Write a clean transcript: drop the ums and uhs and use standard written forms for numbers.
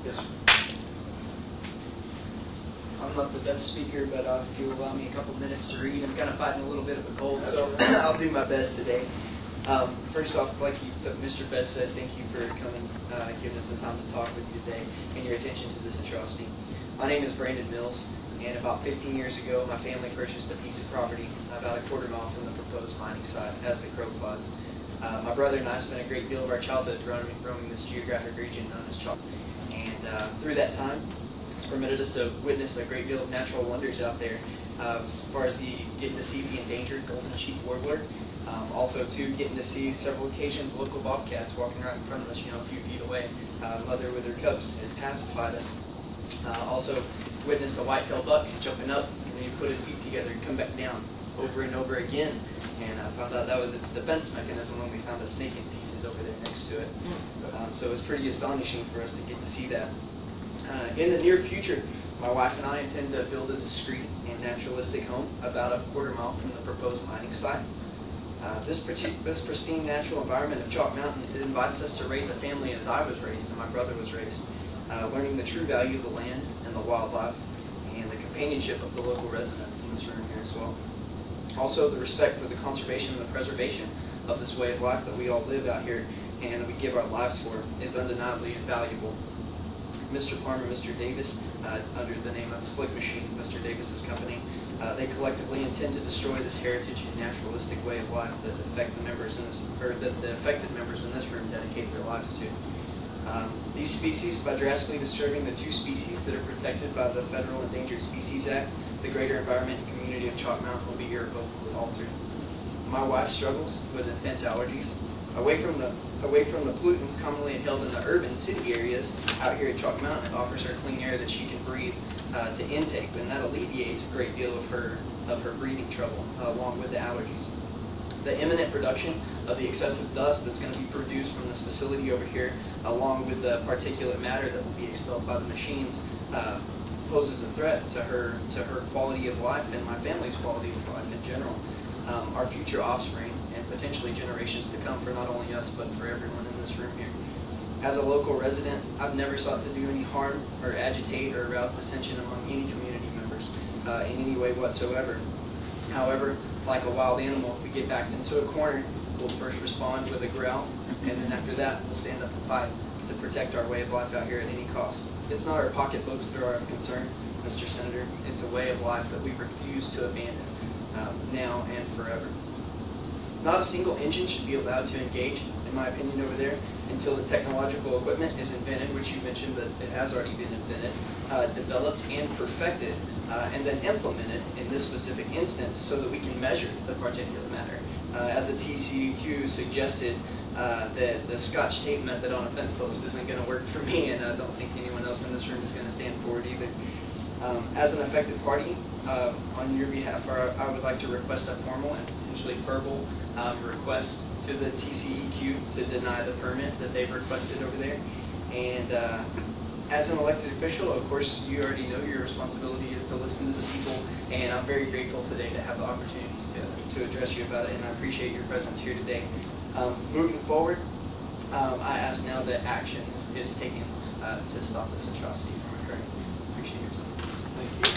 Yes, sir. I'm not the best speaker, but if you'll allow me a couple minutes to read, I'm kind of fighting a little bit of a cold, so I'll do my best today. First off, like Mr. Best said, thank you for coming, giving us some time to talk with you today, and your attention to this atrocity. My name is Brandon Mills, and about 15 years ago, my family purchased a piece of property about a quarter mile from the proposed mining site, as the crow flies. My brother and I spent a great deal of our childhood roaming this geographic region known as Chalk, and through that time, it's permitted us to witness a great deal of natural wonders out there, as far as getting to see the endangered golden cheek warbler. Also, too, getting to see several occasions local bobcats walking right in front of us, a few feet away. Mother with her cubs has pacified us. Also, witnessed a white-tailed buck jumping up, and then he put his feet together and come back down over and over again. And I found out that was its defense mechanism when we found a snake in pieces over there next to it. So it was pretty astonishing for us to get to see that. In the near future, my wife and I intend to build a discreet and naturalistic home about a quarter mile from the proposed mining site. This pristine natural environment of Chalk Mountain, it invites us to raise a family as I was raised and my brother was raised, learning the true value of the land and the wildlife and the companionship of the local residents in this room here as well. Also, the respect for the conservation and the preservation of this way of life that we all live out here and that we give our lives for. It's undeniably valuable. Mr. Palmer, Mr. Davis, under the name of Slick Machines, Mr. Davis's company, they collectively intend to destroy this heritage and naturalistic way of life that affected members in this room dedicate their lives to. These species, by drastically disturbing the 2 species that are protected by the Federal Endangered Species Act, the greater environment and community of Chalk Mountain will be irrevocably altered. My wife struggles with intense allergies. Away from the pollutants commonly held in the urban city areas, out here at Chalk Mountain, it offers her clean air that she can breathe to intake, and that alleviates a great deal of her breathing trouble, along with the allergies. The imminent production of the excessive dust that's going to be produced from this facility over here, along with the particulate matter that will be expelled by the machines, poses a threat to her quality of life and my family's quality of life in general. Our future offspring and potentially generations to come, for not only us but for everyone in this room here. As a local resident, I've never sought to do any harm or agitate or arouse dissension among any community members in any way whatsoever. However, like a wild animal, if we get backed into a corner, we'll first respond with a growl, and then after that, we'll stand up and fight to protect our way of life out here at any cost. It's not our pocketbooks that are of concern, Mr. Senator. It's a way of life that we refuse to abandon now and forever. Not a single engine should be allowed to engage, in my opinion, over there until the technological equipment is invented, which you mentioned that it has already been invented, developed and perfected, and then implemented in this specific instance so that we can measure the particulate matter. As the TCEQ suggested, that the Scotch tape method on a fence post isn't going to work for me, and I don't think anyone else in this room is going to stand for it either. As an affected party, on your behalf, I would like to request a formal and potentially verbal request to the TCEQ to deny the permit that they've requested over there. And as an elected official, of course, you already know your responsibility is to listen to the people, and I'm very grateful today to have the opportunity to address you about it, and I appreciate your presence here today. Moving forward, I ask now that action is taken to stop this atrocity from occurring. Appreciate your time. Thank you.